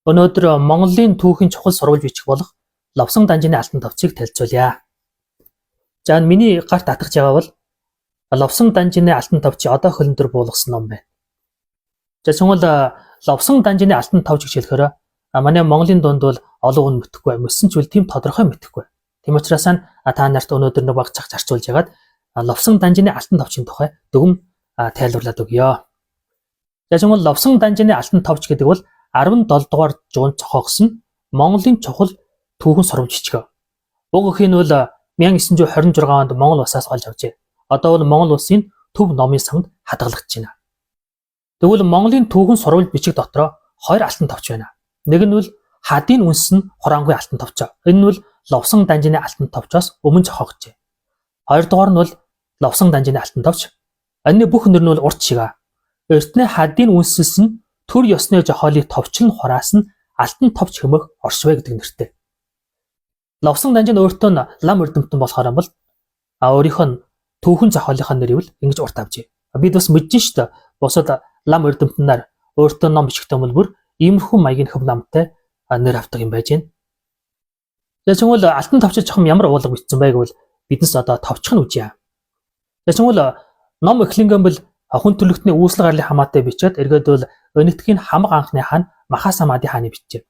Өнөөдөр Монголын түүхийн чухал сурвалж бичих болох Ловсон данжины алтан товчийг танилцуулъя. За миний гарт татгаж байгаа бол Ловсон данжины алтан товчийг одоо хөлөндөр буулгасан ном байна. За тэгвэл Ловсон данжины алтан товч гэж хэлэхээр манай Монголын дунд бол олон хүн мэдэхгүй, мөсөн ч үл тийм тодорхой мэдэхгүй. Тийм учраас та нарт өнөөдөр нэг баг цаг зарцуулж ягаад Ловсон данжины алтан товчийн тухай дүгм тайлбарлаад өгье. За тэгвэл Ловсон данжины алтан товч гэдэг бол 17 дугаар зуунд зохиогдсон Монголын чухал түүхэн сурвалж бичиг. Уг эх нь бол 1926 онд Монгол улсаас олж авчээ. Одоо бол Монгол улсын төв номын санд хадгалагдаж байна. Тэгвэл Монголын түүхэн сурвалж бичиг дотор хоёр алтан товч байна. Нэг нь бол Хадын үнс нь хураангүй алтан товч. Энэ нь бол Ловсон данжины алтан товчоос өмнө зохиогджээ. Хоёрдугаар нь бол Ловсон данжины алтан товч. Энэ бүх нэр нь бол урт шиг. Эртний Хадын үнсээс нь төр ёсны жохоолыг товчлон хураасан алтан товч хэмээх оршвэ гэдэг нэртэй. Ловсон данжин өөртөө лам эрдэмтэн болохоор бол өөрийнх нь түүхэн зохиолынхаа нэрийг ингэж урт авчээ. Бид бас мэдэн шүү дээ. Бусад лам эрдэмтнээр өөртөө ном бичгтэн бол бүр иймэрхүү маягийн хөв намтай нэр авдаг юм байж байна. Тэгвэл алтан товчид чухам ямар уулга бичсэн байг бол биднес одоо товчхон үжээ. Тэгвэл ном эхлэнгэн бол хүн төлөвтний үүсэл гарлын хамаатай бичээд эргээд бол өнөтгийн хамаг анхны хаан Махасамади хааны бичжээ.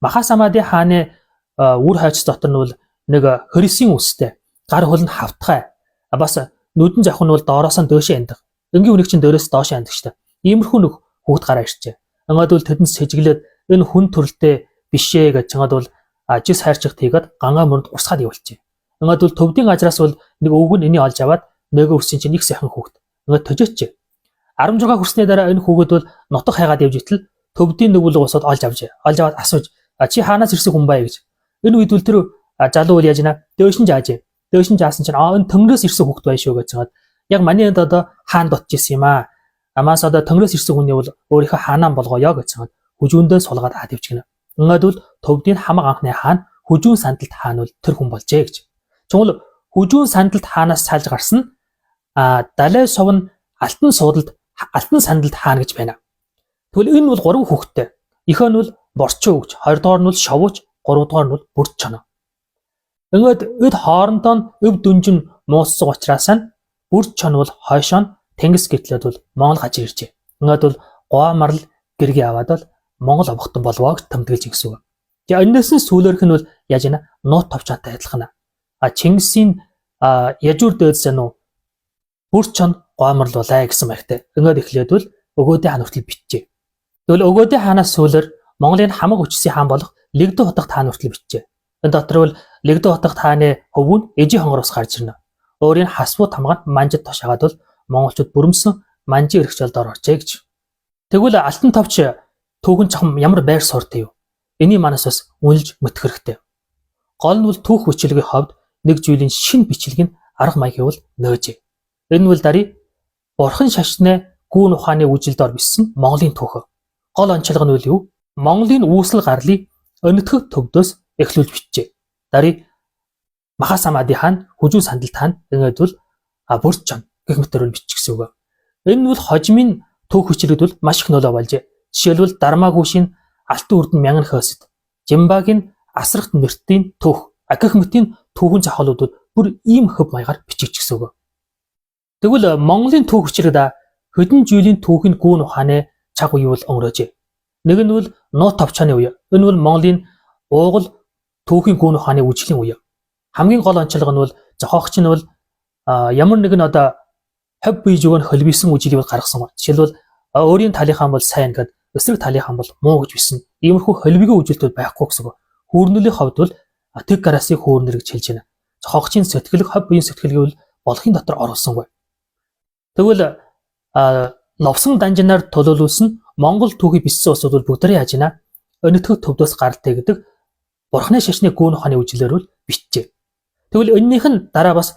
Махасамади хааны үр хайц дотор нь бол нэг хөрөсийн үстэй гар хөл нь хавтгай. Бас нүдэн завх нь бол доороос нь дөөшөө яндаг. Энгийн үнийг чинь дээрээс доош яндаг шүү дээ. Иймэрхүү нэг хүүхд гараа ирчээ. Ингээд бол тэдэнд сэжиглээд энэ хүн төрөлтэй бишээ гэж чангаад бол жис хайрчиг тийгээд гангаа мөрөнд урсгаад явуулчихэ. Ингээд бол төвдийн ажраас бол нэг өвгөн энийг олж аваад нөгөө үсийн чинь их сайхан хүүхд. Ингээд төжөөчээ. 16 хүрсний дараа энэ хүүхэд бол нутаг хайгаад явж итэл төвдийн нэг үл усод олж аваад асууж чи хаанаас ирсэн хүн бай гэж. Энэ үед бол тэр залуу үл яаж ийна дөөшин жааж. Дөөшин жаасан чинь энэ төмрөөс ирсэн хүүхэд бай шүү гэж чангаад яг маний энд одоо хаан дотж исэн юм аа. Амаас одоо төмрөөс ирсэн хүний бол өөрийнхөө хаанаа болгоё гэж чангаад хүжүүндээ сулгаад тавьчихна. Ингээд бол төвдийн хамаг анхны хаан хүжүүн сандалт хаан бол тэр хүн болжээ гэж. Тэгвэл хүжүүн сандалт хаанаас сайлж гарсан далай совн алтан сандалт хаан гэж байна. Тэгвэл энэ бол 3 хүүхэдтэй. Эхөө нь бол борчоо өгч, 2 дугаар нь бол шовууч, 3 дугаар нь бол бүрд чоноо. Ингээд эд хоорондоо өв дүнжин мууссан учраас бүрд чон бол хойшоо тэнгис гэтлээд бол Монгол гаж иржээ. Ингээд бол гоо марл гэрги аваад бол Монгол обхтон болвоо гэж тэмдэглэж гисэн үг. Тэгээ энэс нь сүүлээрх нь бол яаж ийна нуут товчоотой адилхан. Чингисийн яжуур дээдсэн нь бүрд чон гоомрлуулаа гэсэн маягтай. Ингээд эхлээд бол Өгөөдийн хаан хүртэл бичжээ. Тэгвэл Өгөөдийн хаанаас сүүлээр Монголын хамаг хүчсийн хаан болох Лэгдэ хотогт хаан хүртэл бичжээ. Энэ дотор бол Лэгдэ хотогт хааны хөвгүүн Эжи хонгороос гарч ирнэ. Өөрийн хасвуу тамгаанд манжид тошаагаад бол монголчууд бүрэмсэн манжи эрхчлэлд оржээ гэж. Тэгвэл алтан товч түүхэн чухам ямар байр суурьтай юу? Энийг манаас бас үнэлж мэдэх хэрэгтэй. Гол нь бол түүх бичлэгийн хувьд нэг зүйлийн шинэ бичлэг нь арга маягийн бол нөөжээ. Энэ нь бол дарий Бурхан шашны гүүн ухааны үжилдээр бичсэн Монголын түүх. Гол онцлог нь бол юу? Монголын үүсэл гарлыг өнөтгөх төвдөөс эхлүүлж бичжээ. Дарий Махасамади хаан, хүжүүн сандалт хаан ингээд бол бүрд чон гэх мэтээр биччихсэн үг. Энэ нь бол хожимын түүх бичлэгд бол маш их нөлөө болж. Жишээлбэл Дармаагүшийн Алтан үрдэн мянган хөөсөд, Жимбагийн Асрагт нэртийн түүх, гэх мэтийн түүхэн зохиолууд бүр ийм хөв маягаар бичигдсэн үг. Тэгвэл Монголын түүх бичлэгд хэдэн жилийн түүхийн гүүн ухааны цаг үе бол өнгөрөөжээ. Нэг нь бол нуут товчооны үе. Энэ бол Монголын уугал түүхийн гүүн ухааны үжиглийн үе. Хамгийн гол онцлог нь бол зохиогч нь бол ямар нэгэн одоо хов бие зүгэн холбисон үжилийг гаргасан ба. Жишээлбэл өөрийн талийнхаа бол сайн гэд эсрэг талийнхаа бол муу гэж бисэн. Иймэрхүү холбигийн үжилтүүд байхгүй гэсэн үг. Хүүрнэлийн хувьд бол тэг гарасыг хүүрнэр гэж хэлж байна. Зохиогчийн сэтгэлэг хов биеийн сэтгэлгээ бол болохын дотор оруулсангүй. Тэгвэл Ловсон данжинаар төлөөлүүлсэн Монгол түүхийг бичсэн улсууд бол бүгдээрээ яаж ийна өнөтгөх төвдөөс гаралтай гэдэг Бурханы шашны гүүн ухааны үжилээр бол бичжээ. Тэгвэл энэнийх нь дараа бас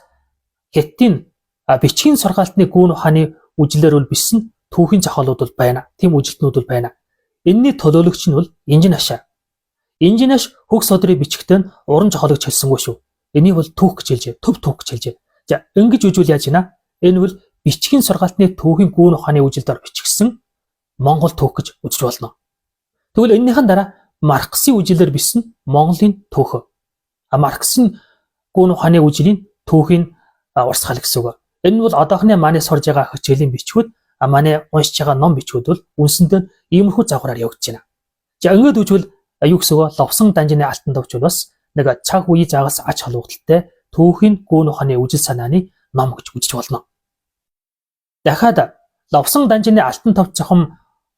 Хятадын бичгийн сургаалтны гүүн ухааны үжилээр бол бичсэн түүхийн зохиолууд бол байна. Тийм үжилтнүүд бол байна. Энэний төлөөлөгч нь бол Инжинашаа. Инжинаш хөх содрыг бичгтэн уран зохиолыг хэлсэнгүй шүү. Энийг бол түүх гэж хэлжээ. Төв түүх гэж хэлжээ. За ингэж үжүүл яаж ийна? Энэ бол бичгийн сургаалтны түүхийн гүүн ухааны үжилдээр бичигдсэн Монгол түүх гэж үзэж болно. Тэгвэл энэнийхэн дараа Марксийн үжилээр бисэн Монголын түүх. Марксийн гүн ухааны үжлийн түүхийн урсгал гэсэн үг. Энэ нь бол одоохны манай сурж байгаа хичээлийн бичгүүд манай уншиж байгаа ном бичгүүд бол үндсэндээ иймэрхүү загвараар явагдаж байна. За ингээд үжвэл юу гэсэн үг? Ловсон данжины алтан товч бол бас нэг цаг үеийн загас ач холбогдолтой түүхийн гүн ухааны үжил санааны ном гэж үзэж болно. Дахиад ловсон данжины алтан товч зохим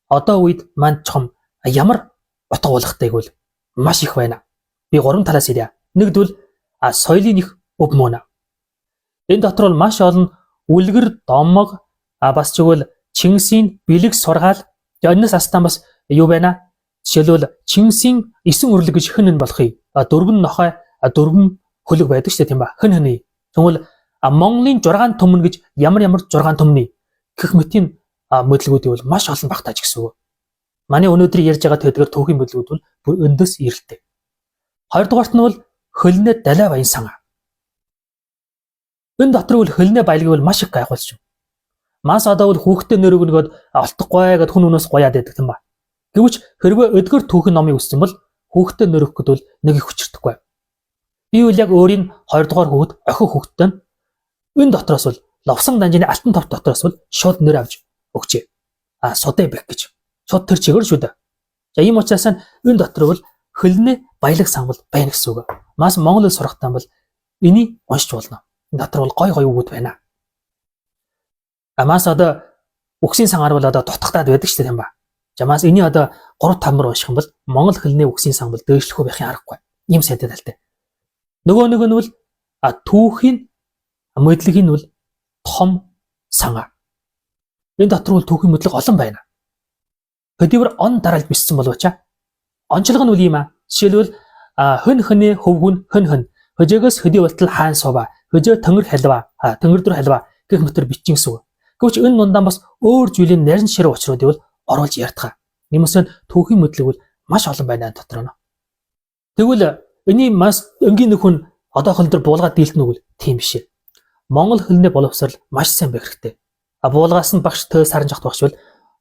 одоо үед манд чухам ямар утга болгохтойг бол маш их байна. Би 3 талаас ирье. Нэгдвэл соёлын их өв мөн. Энэ дотор бол маш олон үлгэр, домог, бас чигвэл Чингисийн бэлэг сургаал, энэс астан бас юу байна? Жишээлбэл Чингисийн 9 үрлэг гэж хэн болохыг 4 нохой 4 хөлөг байдаг шүү дээ тийм ба. Хэн. Тэгвэл Монголын 6 төмөн гэж ямар 6 төмний гэх мэтийн мэдлгүүдийг бол маш олон багтааж гисэн үг. Манай өнөөдөр ярьж байгаа тэдгээр түүхийн мэдлгүүд бол бүр өндөс эрэлттэй. Хоёрдугаарт нь бол хөлнөө далай баян санаа. Энэ дотор бол хөлнөө баялаг бол маш их гайхуулж байна. Мас одоо бол хүүхдээ нэр өгнөгөөд олдохгүй гэд хүн өнөөс гояад байдаг юм ба. Гэвч хэрвээ эдгээр түүхийн номыг үссэн бол хүүхдээ нэр өгөх гээд бол нэг их хүчрдэхгүй. Би үл яг өөрийн 2 дугаар хүүхэд охин хүүхдтэй нь энэ дотроос бол ловсон данжины алтан товч дотроос бол шууд нэр авч өгчээ. Судай бэх гэж. Шууд тэр чигээр шүү дээ. За ийм учраас энэ дотор бол хөлнөө баялаг сан бол байна гэсэн үг. Мас Монгол хэл сурахтаа бол энийг уншиж болно. Энэ дотор бол гой үгүүд байна. Мас одоо үгсийн сангаар бол одоо дутагтаад байдаг шүү дээ юм ба. За мас энийг одоо 3-5 мөр унших юм бол Монгол хэлний үгсийн сан бол дээшлэхгүй байхын аргагүй. Ийм сайтай талтай. Нөгөө нэг нь бол түүхийн мэдлэгийн бол том санаа. Энэ дотор бол түүхийн мэдлэг олон байна. Хөдөлмөр он дараалж биссэн боловч онцлог нь үл юм аа. Жишээлбэл хөн хөний хөвгүн хөн хөжөөгөөс хөдий болтол хаан сууба хөжөө төngөр халва төngөр дөр халва гэх мэтэр бичин гэсэн үг. Гэвч энэ нундаан бас өөр зүйлийн нарийн ширэг учруудыг бол оруулж ярьдаг. Нэмсэн түүхийн мэдлэг бол маш олон байна дотор нь. Тэгвэл эний маш өнгийн нөхөн одоо хөл дээр буулгаад дийлтэн үгэл тийм биш ээ. Монгол хэлний боловсрал маш сайн байх хэрэгтэй. Буулгаас нь багш төө саран жахт багш бол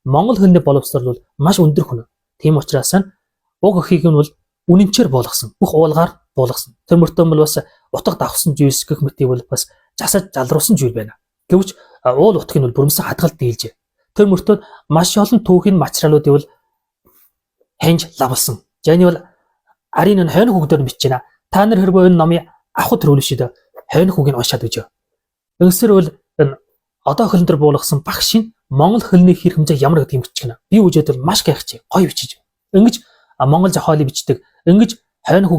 Монгол хэлний боловсрал бол маш өндөр хүн. Тийм учраас уг өхийг нь бол үнэнчээр буулгасан. Бүх уулгаар буулгасан. Тэр мөртөө бол бас утга давхсан зүйлс гэх мэтийг бол бас засаж залруулсан зүйл байна. Гэвч уул утгыг нь бол бүрмсэн хадгалт дийлжээ. Тэр мөртөө маш олон түүхийн материалуудыг бол хянж лавлсан. Жааны бол арийн нь хойно хүүхдээр бичиж байна. Та нар хэрвээ энэ номыг авах төрөв шүү дээ. Хойно хүүгийг уншаад үжээ. Ингэсээр бол энэ одоо хөлн дээр буулгасан багшийн Монгол хэлний хэр хэмжээ ямар гэдэг юм бичгэнэ. Би үжээд бол маш гайхчих. Гоё бичиж. Ингэж Монгол зохиолыг бичдэг. Ингэж хойно